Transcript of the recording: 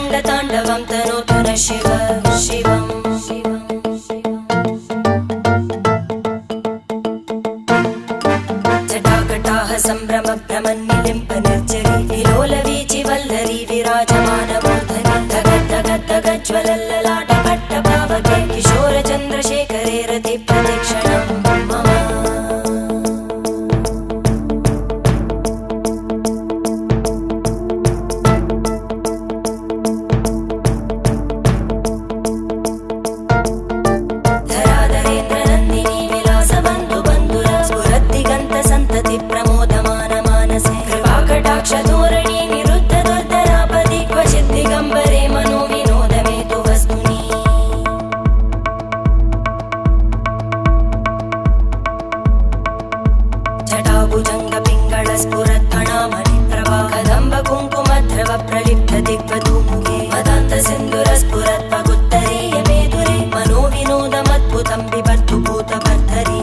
रङ्गताण्डवं तनोतु न शिव शिवम् जटाकटाः सम्भ्रमभ्रमन्निलिम्प निर्जरी विलोलवीचि वल्लरी विराजमानमूर्धनि धगज्ज्वलल्ललाटपट्टपावके किशोरचन्द्रशेखरे रतिप्रतिक्षणं मम धराधरेन्द्रनन्दिनी विलासबन्धुबन्धुर स्फुरद्दिगन्तसन्तति प्रमोदमान मानसे कृपाकटाक्षधोरणी निरुद्ध दुर्धरापदि क्वचित् दिगम्बरे मनो विनोदमेतु वस्तुनि जटाभुजङ्गपिङ्गळस्फुरत्फणामणिप्रभा कदम्ब कुङ्कुमद्रव प्रलिप्त दिग्वधूमुखे मदान्तसिन्धुरस्फुरत्पगुत्तरीय मेदुरे मनो विनोदमद्भुतं बिभर्तु भूतभर्धरी